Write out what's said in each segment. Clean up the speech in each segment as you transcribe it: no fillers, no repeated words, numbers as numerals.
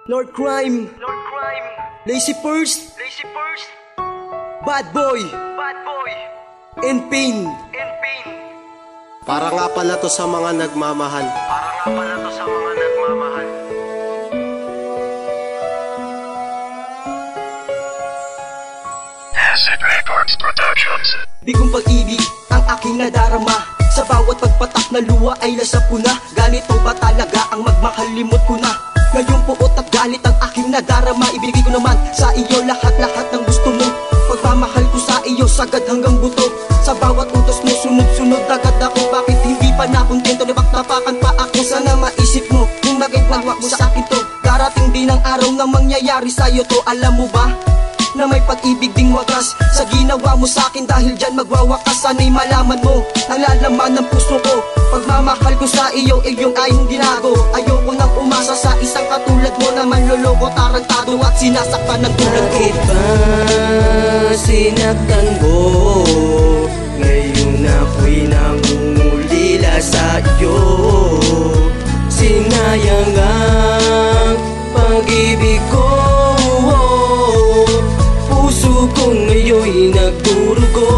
Lord Crime, Lazy First, Bad Boy, and Pain. Para nga pala to sa mga nagmamahal. Acid Records Productions. Bigong pag-ibig ang aking nadarama. Sa bawat pagpatak na luha ay lasapo na. Ganito ba talaga ang magmakalimot ko na? Ngayong puot at galit ang aking nadarama. Ibigay ko naman sa iyo lahat-lahat ng gusto mo. Pagmamahal ko sa iyo sagad hanggang buto. Sa bawat utos mo sunod-sunod agad ako. Bakit hindi pa nakontento? Nabaktapakan pa ako. Sana maisip mo kung bakit nagawa mo sa akin to. Darating din ang araw na mangyayari sa'yo to. Alam mo ba na may pag-ibig ding wagas sa ginawa mo sa'kin? Dahil dyan magwawakas. Sana'y malaman mo ang lalaman ng puso ko. Pagmamahal ko sa iyo, iyong ayong ginago. Ayoko nang umasa sa isang katulad mo na manloloko, tarantado at sinasaktan ng tulad ko. Bakit ba sinaktan mo? Ngayon ako'y nangungulila sa iyo. Sinayang ang pag-ibig ko. Puso ko ngayon'y nagdurugo.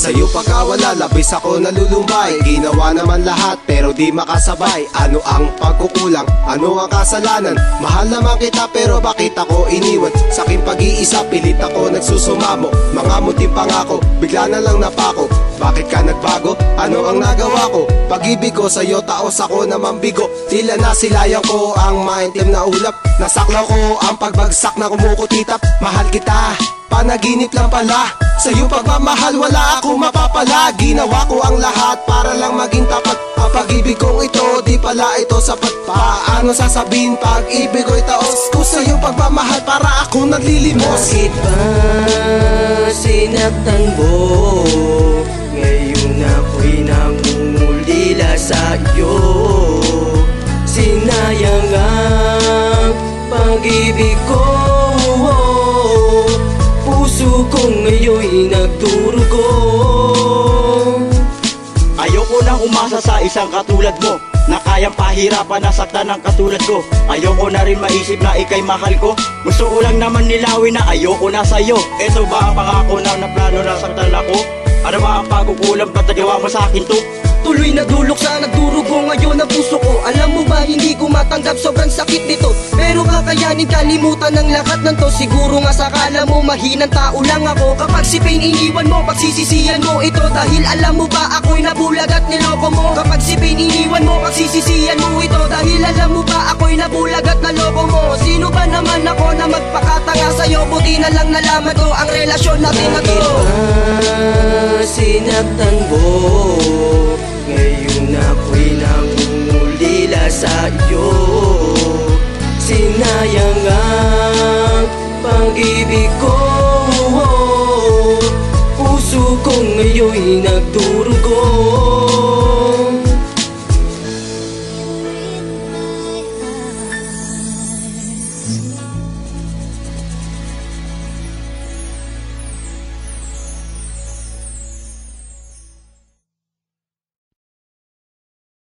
Sa'yo pagkawala, labis ako nalulumbay. Ginawa naman lahat pero di makasabay. Ano ang pagkukulang? Ano ang kasalanan? Mahal naman kita pero bakit ako iniwan? Sa aking pag-iisa, pilit ako nagsusumamo. Mga munting pangako, bigla na lang napako. Bakit ka nagbago? Ano ang nagawa ko? Pag-ibig ko sa'yo, taos ako naman bigo. Tila nasilayan ko ang maintim na ulap. Nasaklaw ko ang pagbagsak na kumukutitap. Mahal kita, panaginip lang pala. Sa'yo pagmamahal, wala akong mapapala. Ginawa ko ang lahat para lang maging tapat. Ang pag-ibig kong ito, di pala ito sapat. Paano sasabihin pag-ibig ko'y taos? Kung sa'yo pagmamahal, para ako naglilimos. Bakit ba sinaktan mo? Ngayon ako'y nangungulila sa iyo. Sinayang ang pag-ibig ko. Puso ko ngayon'y nagdurugo. Ayoko nang umasa sa isang katulad mo na kayang pahirapan na saktan ng katulad ko. Ayoko na rin maisip na ika'y mahal ko. Gusto ko lang naman nilawin na ayoko na sa'yo. Ito ba ang pangako na plano na saktan ako? Ano ba ang pagkukulang ba't nagawa mo sa akin to? Tuloy na dulok sa nagdurugo ngayon ang puso ko. Alam mo ba hindi ko matanggap, sobrang sakit nito. Pero kakayanin kalimutan ng lahat ng to. Siguro nga sakala mo mahinang tao lang ako. Kapag si Pain iniwan mo, pagsisisihan mo ito. Dahil alam mo ba ako'y nabulag at niloko mo. Kapag si Pain iniwan mo, pagsisisihan mo ito. Dahil alam mo ba ako'y nabulag at naloko mo. Sino ba naman ako na magpakatanga sa'yo? Buti na lang nalaman ko ang relasyon natin na to. Sinaktan mo? Ngayon ako'y nangungulila sa iyo. Sinayang ang pag-ibig ko. Puso ko ngayon'y nagdurugo.